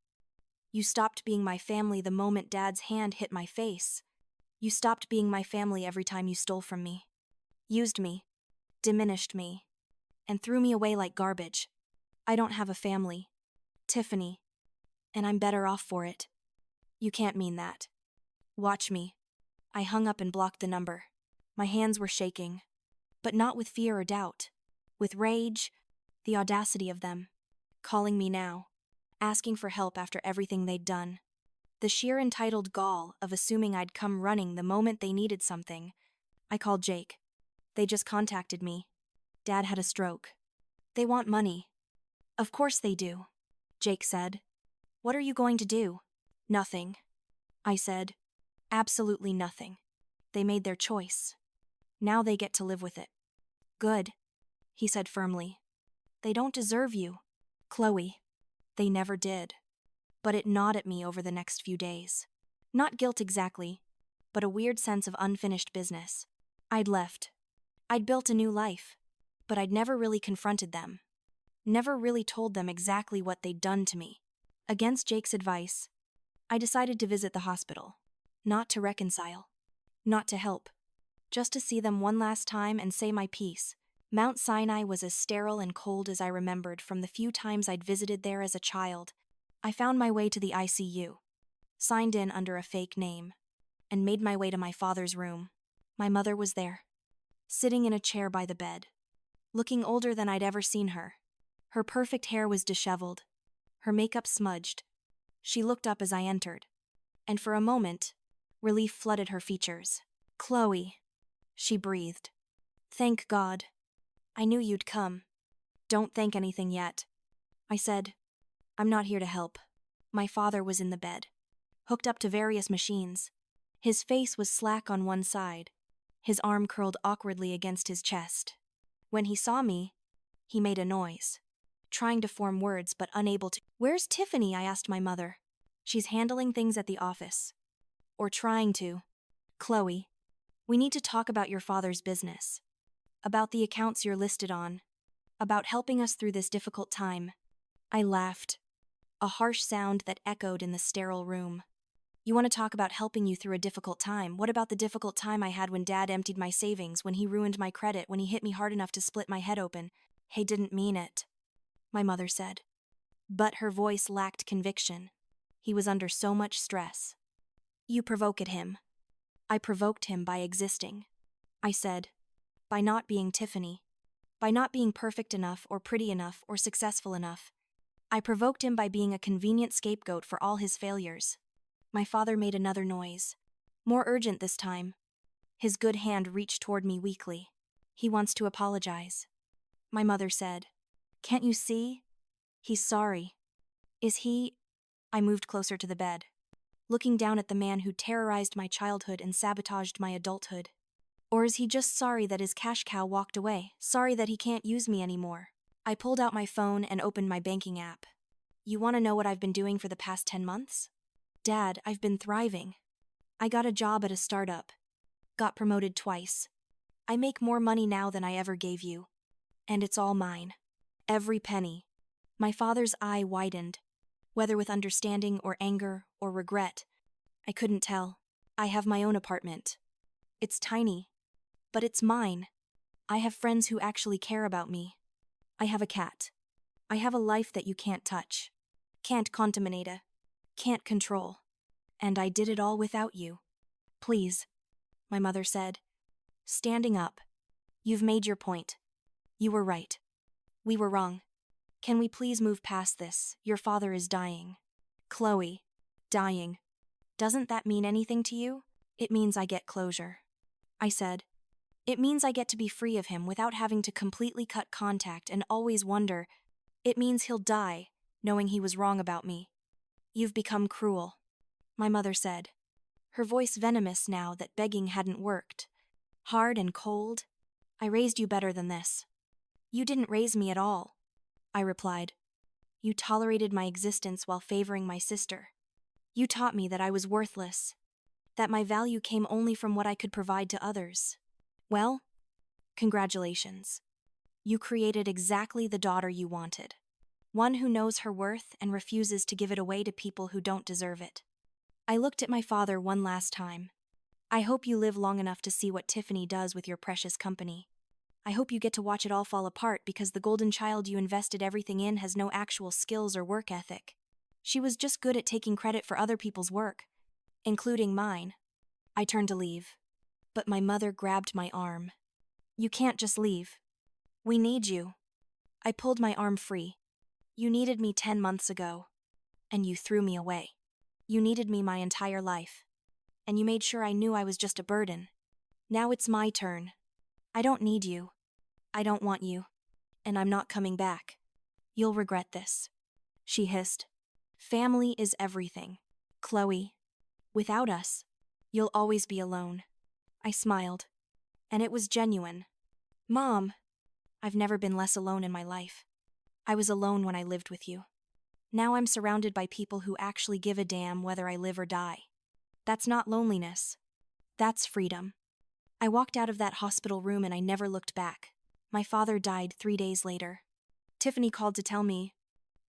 Speaker 1: You stopped being my family the moment Dad's hand hit my face. You stopped being my family every time you stole from me. Used me, diminished me, and threw me away like garbage. I don't have a family, Tiffany, and I'm better off for it. You can't mean that. Watch me. I hung up and blocked the number. My hands were shaking, but not with fear or doubt. With rage, the audacity of them. Calling me now, asking for help after everything they'd done. The sheer entitled gall of assuming I'd come running the moment they needed something. I called Jake. They just contacted me. Dad had a stroke. They want money. Of course they do, Jake said. What are you going to do? Nothing, I said. Absolutely nothing. They made their choice. Now they get to live with it. Good, he said firmly. They don't deserve you, Chloe. They never did. But it gnawed at me over the next few days. Not guilt exactly, but a weird sense of unfinished business. I'd left. I'd built a new life, but I'd never really confronted them. Never really told them exactly what they'd done to me. Against Jake's advice, I decided to visit the hospital. Not to reconcile. Not to help. Just to see them one last time and say my piece. Mount Sinai was as sterile and cold as I remembered from the few times I'd visited there as a child. I found my way to the ICU, signed in under a fake name, and made my way to my father's room. My mother was there, sitting in a chair by the bed, looking older than I'd ever seen her. Her perfect hair was disheveled, her makeup smudged. She looked up as I entered, and for a moment, relief flooded her features. Chloe, she breathed. Thank God. I knew you'd come. Don't thank anything yet, I said. I'm not here to help. My father was in the bed, hooked up to various machines. His face was slack on one side, his arm curled awkwardly against his chest. When he saw me, he made a noise, trying to form words but unable to. Where's Tiffany? I asked my mother. She's handling things at the office. Or trying to. Chloe, we need to talk about your father's business. About the accounts you're listed on. About helping us through this difficult time. I laughed, a harsh sound that echoed in the sterile room. You want to talk about helping you through a difficult time? What about the difficult time I had when Dad emptied my savings, when he ruined my credit, when he hit me hard enough to split my head open? He didn't mean it, my mother said. But her voice lacked conviction. He was under so much stress. You provoked him. I provoked him by existing, I said. By not being Tiffany. By not being perfect enough or pretty enough or successful enough. I provoked him by being a convenient scapegoat for all his failures. My father made another noise. More urgent this time. His good hand reached toward me weakly. He wants to apologize. My mother said. Can't you see? He's sorry. Is he? I moved closer to the bed, looking down at the man who terrorized my childhood and sabotaged my adulthood. Or is he just sorry that his cash cow walked away, sorry that he can't use me anymore? I pulled out my phone and opened my banking app. You want to know what I've been doing for the past 10 months? Dad, I've been thriving. I got a job at a startup. Got promoted twice. I make more money now than I ever gave you. And it's all mine. Every penny. My father's eye widened. Whether with understanding or anger or regret, I couldn't tell. I have my own apartment. It's tiny, but it's mine. I have friends who actually care about me. I have a cat. I have a life that you can't touch, can't contaminate, can't control. And I did it all without you. Please, my mother said, standing up. You've made your point. You were right. We were wrong. Can we please move past this? Your father is dying. Chloe, dying. Doesn't that mean anything to you? It means I get closure, I said. It means I get to be free of him without having to completely cut contact and always wonder. It means he'll die, knowing he was wrong about me. You've become cruel, my mother said, her voice venomous now that begging hadn't worked. Hard and cold. I raised you better than this. You didn't raise me at all, I replied. You tolerated my existence while favoring my sister. You taught me that I was worthless, that my value came only from what I could provide to others. Well, congratulations. You created exactly the daughter you wanted. One who knows her worth and refuses to give it away to people who don't deserve it. I looked at my father one last time. I hope you live long enough to see what Tiffany does with your precious company. I hope you get to watch it all fall apart because the golden child you invested everything in has no actual skills or work ethic. She was just good at taking credit for other people's work, including mine. I turned to leave, but my mother grabbed my arm. You can't just leave. We need you. I pulled my arm free. You needed me 10 months ago, and you threw me away. You needed me my entire life, and you made sure I knew I was just a burden. Now it's my turn. I don't need you. I don't want you, and I'm not coming back. You'll regret this, she hissed. Family is everything, Chloe. Without us, you'll always be alone. I smiled, and it was genuine. Mom, I've never been less alone in my life. I was alone when I lived with you. Now I'm surrounded by people who actually give a damn whether I live or die. That's not loneliness. That's freedom. I walked out of that hospital room and I never looked back. My father died 3 days later. Tiffany called to tell me,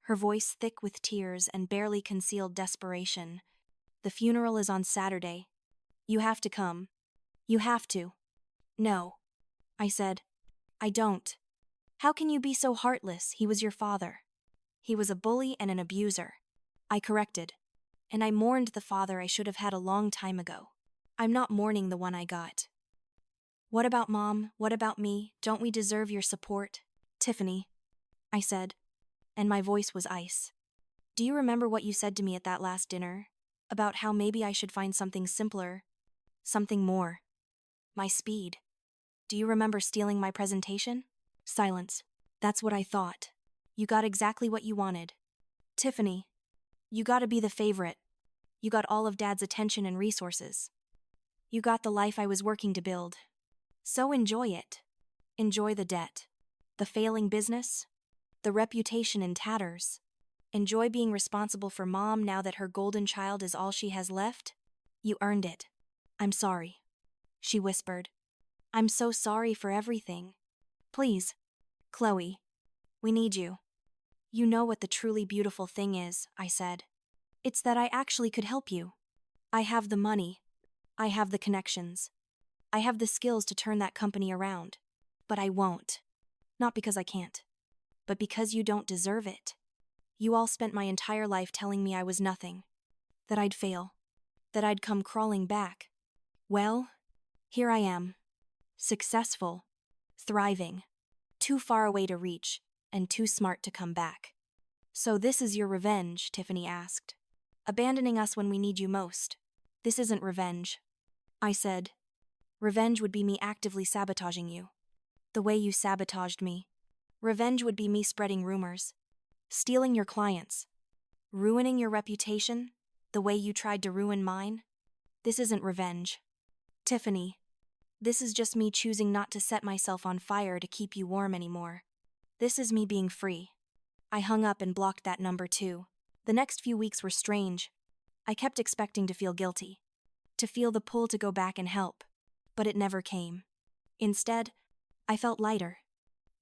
Speaker 1: her voice thick with tears and barely concealed desperation. The funeral is on Saturday. You have to come. You have to. No, I said. I don't. How can you be so heartless? He was your father. He was a bully and an abuser. I corrected. And I mourned the father I should have had a long time ago. I'm not mourning the one I got. What about Mom? What about me? Don't we deserve your support? Tiffany, I said, and my voice was ice. Do you remember what you said to me at that last dinner? About how maybe I should find something simpler, something more. My speed. Do you remember stealing my presentation? Silence. That's what I thought. You got exactly what you wanted. Tiffany, you gotta be the favorite. You got all of Dad's attention and resources. You got the life I was working to build. So enjoy it. Enjoy the debt, the failing business, the reputation in tatters. Enjoy being responsible for Mom now that her golden child is all she has left. You earned it. I'm sorry, she whispered. I'm so sorry for everything. Please, Chloe, we need you. You know what the truly beautiful thing is, I said. It's that I actually could help you. I have the money. I have the connections. I have the skills to turn that company around. But I won't. Not because I can't, but because you don't deserve it. You all spent my entire life telling me I was nothing, that I'd fail, that I'd come crawling back. Well, here I am. Successful, thriving, too far away to reach, and too smart to come back. So this is your revenge, Tiffany asked. Abandoning us when we need you most. This isn't revenge, I said. Revenge would be me actively sabotaging you. The way you sabotaged me. Revenge would be me spreading rumors, stealing your clients, ruining your reputation, the way you tried to ruin mine. This isn't revenge. Tiffany, this is just me choosing not to set myself on fire to keep you warm anymore. This is me being free. I hung up and blocked that number too. The next few weeks were strange. I kept expecting to feel guilty, to feel the pull to go back and help, but it never came. Instead, I felt lighter,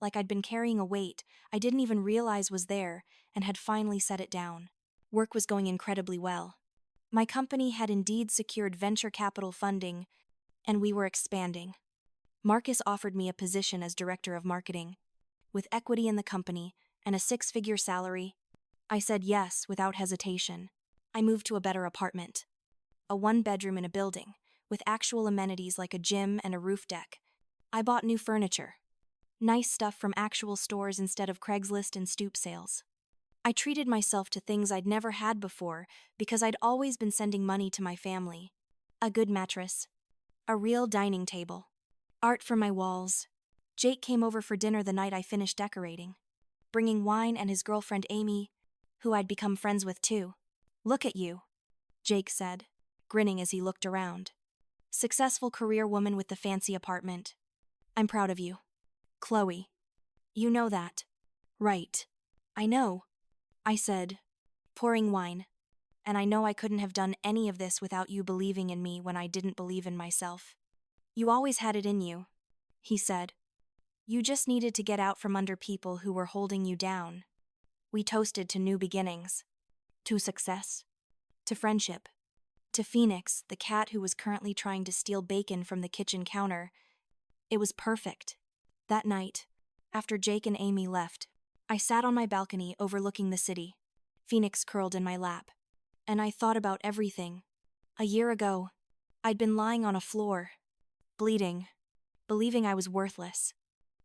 Speaker 1: like I'd been carrying a weight I didn't even realize was there and had finally set it down. Work was going incredibly well. My company had indeed secured venture capital funding, and we were expanding. Marcus offered me a position as director of marketing, with equity in the company and a 6-figure salary. I said yes without hesitation. I moved to a better apartment, a 1-bedroom in a building, with actual amenities like a gym and a roof deck. I bought new furniture, nice stuff from actual stores instead of Craigslist and stoop sales. I treated myself to things I'd never had before because I'd always been sending money to my family. A good mattress, a real dining table, Art for my walls. Jake came over for dinner the night I finished decorating, bringing wine and his girlfriend Amy, who I'd become friends with too. Look at you, Jake said, grinning as he looked around. Successful career woman with the fancy apartment. I'm proud of you. Chloe. You know that. Right. I know, I said, pouring wine. And I know I couldn't have done any of this without you believing in me when I didn't believe in myself. You always had it in you, he said. You just needed to get out from under people who were holding you down. We toasted to new beginnings. To success. To friendship. To Phoenix, the cat who was currently trying to steal bacon from the kitchen counter. It was perfect. That night, after Jake and Amy left, I sat on my balcony overlooking the city, Phoenix curled in my lap. And I thought about everything. A year ago, I'd been lying on a floor, bleeding, believing I was worthless.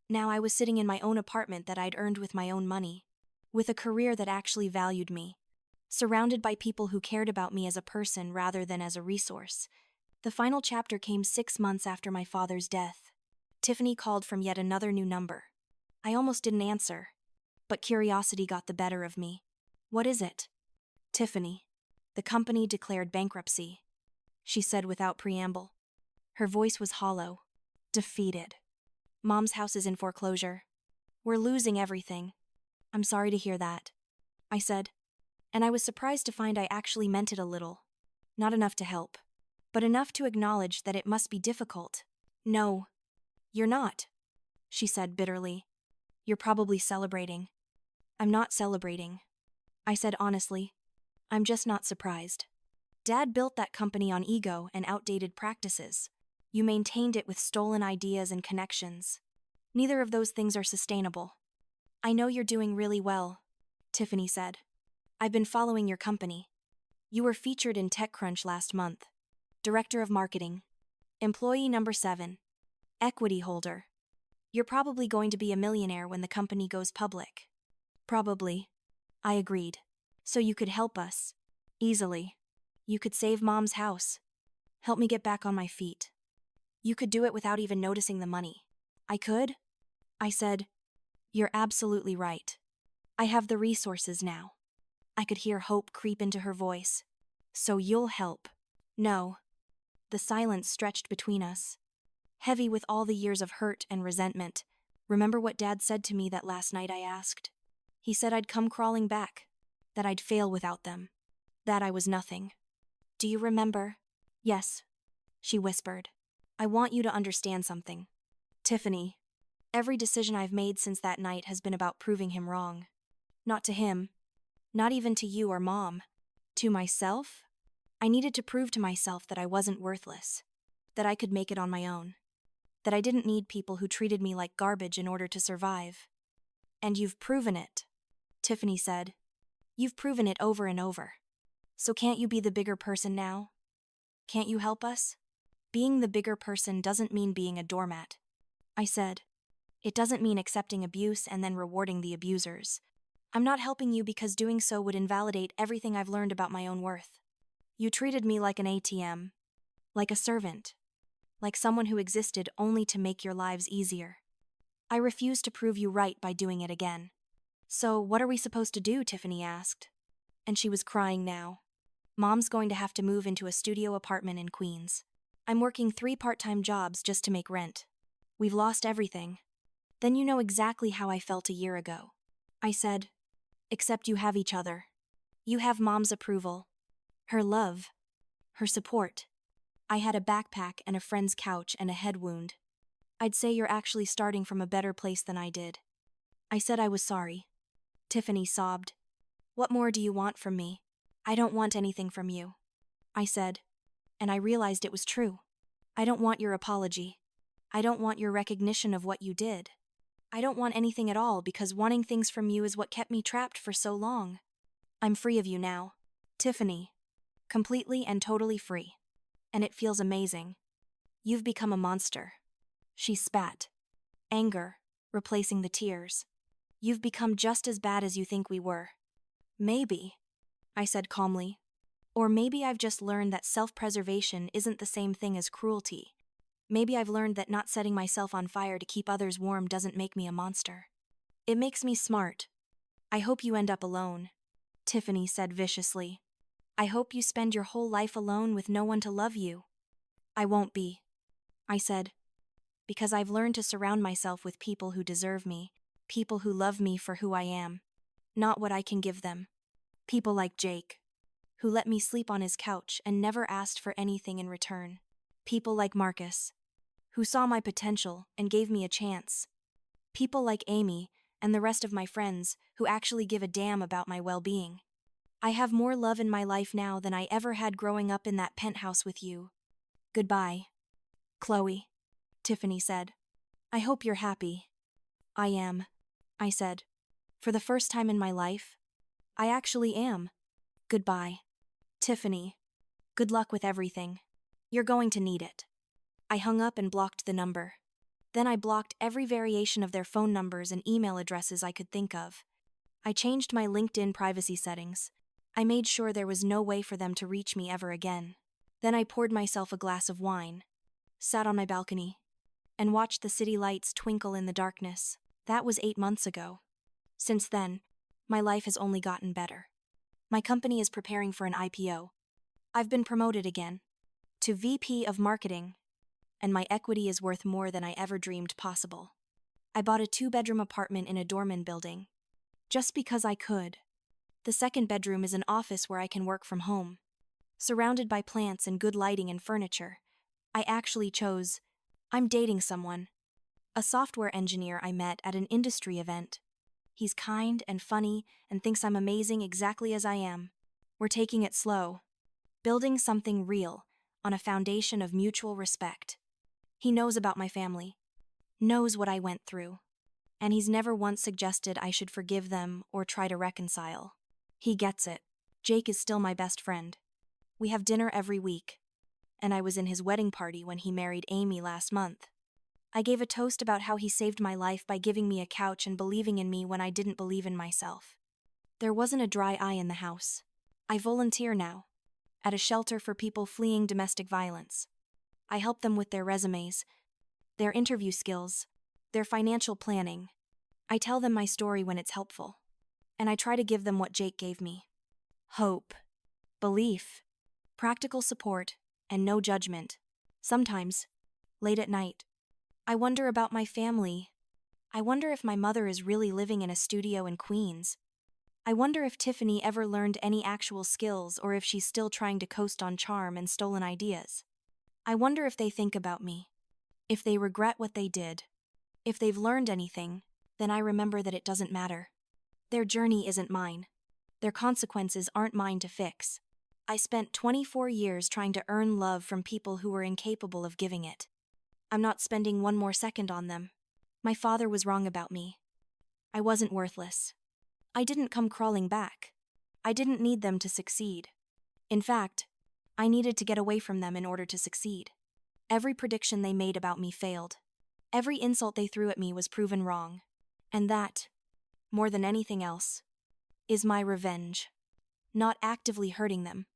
Speaker 1: Now I was sitting in my own apartment that I'd earned with my own money, with a career that actually valued me, surrounded by people who cared about me as a person rather than as a resource. The final chapter came 6 months after my father's death. Tiffany called from yet another new number. I almost didn't answer, but curiosity got the better of me. What is it? Tiffany. The company declared bankruptcy, she said without preamble. Her voice was hollow, defeated. Mom's house is in foreclosure. We're losing everything. I'm sorry to hear that, I said. And I was surprised to find I actually meant it a little. Not enough to help, but enough to acknowledge that it must be difficult. No, you're not, she said bitterly. You're probably celebrating. I'm not celebrating, I said honestly. I'm just not surprised. Dad built that company on ego and outdated practices. You maintained it with stolen ideas and connections. Neither of those things are sustainable. I know you're doing really well, Tiffany said. I've been following your company. You were featured in TechCrunch last month. Director of Marketing. Employee number 7. Equity holder. You're probably going to be a millionaire when the company goes public. Probably, I agreed. So you could help us. Easily. You could save Mom's house. Help me get back on my feet. You could do it without even noticing the money. I could? I said. You're absolutely right. I have the resources now. I could hear hope creep into her voice. So you'll help. No. The silence stretched between us, heavy with all the years of hurt and resentment. Remember what Dad said to me that last night, I asked. He said I'd come crawling back, that I'd fail without them, that I was nothing. Do you remember? Yes, she whispered. I want you to understand something. Tiffany, every decision I've made since that night has been about proving him wrong. Not to him, not even to you or Mom. To myself? I needed to prove to myself that I wasn't worthless, that I could make it on my own, that I didn't need people who treated me like garbage in order to survive. And you've proven it, Tiffany said. You've proven it over and over. So can't you be the bigger person now? Can't you help us? Being the bigger person doesn't mean being a doormat, I said. It doesn't mean accepting abuse and then rewarding the abusers. I'm not helping you because doing so would invalidate everything I've learned about my own worth. You treated me like an ATM, like a servant, like someone who existed only to make your lives easier. I refuse to prove you right by doing it again. So what are we supposed to do? Tiffany asked. And she was crying now. Mom's going to have to move into a studio apartment in Queens. I'm working 3 part-time jobs just to make rent. We've lost everything. Then you know exactly how I felt a year ago. I said, except you have each other. You have Mom's approval, her love, her support. I had a backpack and a friend's couch and a head wound. I'd say you're actually starting from a better place than I did. I said I was sorry. Tiffany sobbed. What more do you want from me? I don't want anything from you, I said, and I realized it was true. I don't want your apology. I don't want your recognition of what you did. I don't want anything at all because wanting things from you is what kept me trapped for so long. I'm free of you now, Tiffany. Completely and totally free. And it feels amazing. You've become a monster. She spat. Anger, replacing the tears. You've become just as bad as you think we were. Maybe, I said calmly. Or maybe I've just learned that self-preservation isn't the same thing as cruelty. Maybe I've learned that not setting myself on fire to keep others warm doesn't make me a monster. It makes me smart. I hope you end up alone, Tiffany said viciously. I hope you spend your whole life alone with no one to love you. I won't be, I said, because I've learned to surround myself with people who deserve me, people who love me for who I am, not what I can give them. People like Jake, who let me sleep on his couch and never asked for anything in return. People like Marcus, who saw my potential and gave me a chance. People like Amy and the rest of my friends who actually give a damn about my well-being. I have more love in my life now than I ever had growing up in that penthouse with you. Goodbye, Chloe, Tiffany said. I hope you're happy. I am, I said. For the first time in my life, I actually am. Goodbye, Tiffany. Good luck with everything. You're going to need it. I hung up and blocked the number. Then I blocked every variation of their phone numbers and email addresses I could think of. I changed my LinkedIn privacy settings. I made sure there was no way for them to reach me ever again. Then I poured myself a glass of wine, sat on my balcony, and watched the city lights twinkle in the darkness. That was 8 months ago. Since then, my life has only gotten better. My company is preparing for an IPO. I've been promoted again to VP of Marketing, and my equity is worth more than I ever dreamed possible. I bought a 2-bedroom apartment in a Dorman building, just because I could. The second bedroom is an office where I can work from home. Surrounded by plants and good lighting and furniture, I actually chose. I'm dating someone, a software engineer I met at an industry event. He's kind and funny and thinks I'm amazing exactly as I am. We're taking it slow, building something real on a foundation of mutual respect. He knows about my family, knows what I went through, and he's never once suggested I should forgive them or try to reconcile. He gets it. Jake is still my best friend. We have dinner every week, and I was in his wedding party when he married Amy last month. I gave a toast about how he saved my life by giving me a couch and believing in me when I didn't believe in myself. There wasn't a dry eye in the house. I volunteer now, at a shelter for people fleeing domestic violence. I help them with their resumes, their interview skills, their financial planning. I tell them my story when it's helpful, and I try to give them what Jake gave me. Hope, belief, practical support, and no judgment. Sometimes, late at night, I wonder about my family. I wonder if my mother is really living in a studio in Queens. I wonder if Tiffany ever learned any actual skills or if she's still trying to coast on charm and stolen ideas. I wonder if they think about me, if they regret what they did. If they've learned anything, then I remember that it doesn't matter. Their journey isn't mine. Their consequences aren't mine to fix. I spent 24 years trying to earn love from people who were incapable of giving it. I'm not spending one more second on them. My father was wrong about me. I wasn't worthless. I didn't come crawling back. I didn't need them to succeed. In fact, I needed to get away from them in order to succeed. Every prediction they made about me failed. Every insult they threw at me was proven wrong. And that, more than anything else, is my revenge. Not actively hurting them.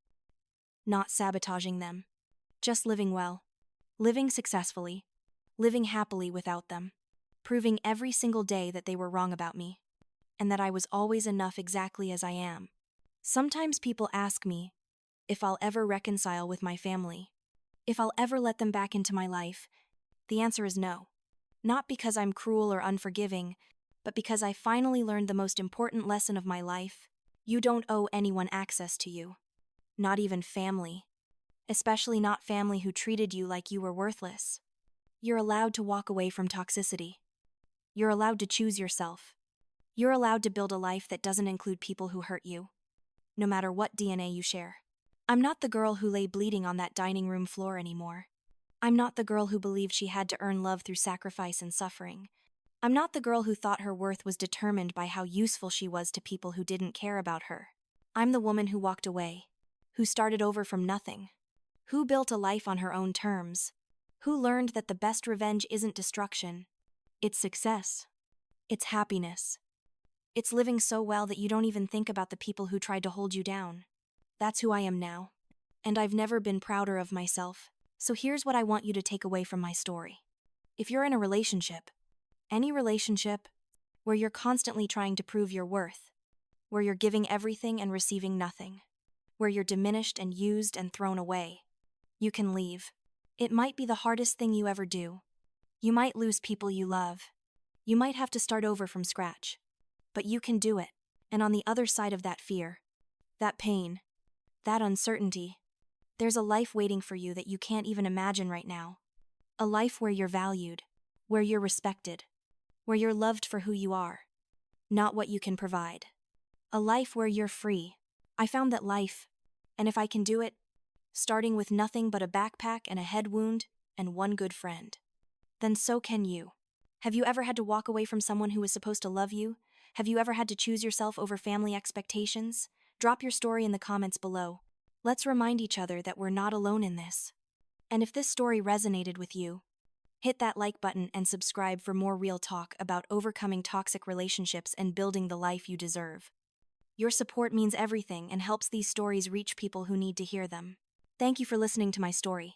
Speaker 1: Not sabotaging them. Just living well. Living successfully. Living happily without them. Proving every single day that they were wrong about me. And that I was always enough exactly as I am. Sometimes people ask me if I'll ever reconcile with my family. If I'll ever let them back into my life. The answer is no. Not because I'm cruel or unforgiving, but because I finally learned the most important lesson of my life. You don't owe anyone access to you. Not even family. Especially not family who treated you like you were worthless. You're allowed to walk away from toxicity. You're allowed to choose yourself. You're allowed to build a life that doesn't include people who hurt you, no matter what DNA you share. I'm not the girl who lay bleeding on that dining room floor anymore. I'm not the girl who believed she had to earn love through sacrifice and suffering. I'm not the girl who thought her worth was determined by how useful she was to people who didn't care about her. I'm the woman who walked away, who started over from nothing, who built a life on her own terms, who learned that the best revenge isn't destruction, it's success, it's happiness. It's living so well that you don't even think about the people who tried to hold you down. That's who I am now. And I've never been prouder of myself, So here's what I want you to take away from my story. If you're in a relationship, any relationship, where you're constantly trying to prove your worth, where you're giving everything and receiving nothing, where you're diminished and used and thrown away, you can leave. It might be the hardest thing you ever do. You might lose people you love. You might have to start over from scratch. But you can do it. And on the other side of that fear, that pain, that uncertainty, there's a life waiting for you that you can't even imagine right now. A life where you're valued, where you're respected, where you're loved for who you are, not what you can provide. A life where you're free. I found that life, and if I can do it, starting with nothing but a backpack and a head wound and one good friend, then so can you. Have you ever had to walk away from someone who was supposed to love you? Have you ever had to choose yourself over family expectations? Drop your story in the comments below. Let's remind each other that we're not alone in this. And if this story resonated with you, hit that like button and subscribe for more real talk about overcoming toxic relationships and building the life you deserve. Your support means everything and helps these stories reach people who need to hear them. Thank you for listening to my story.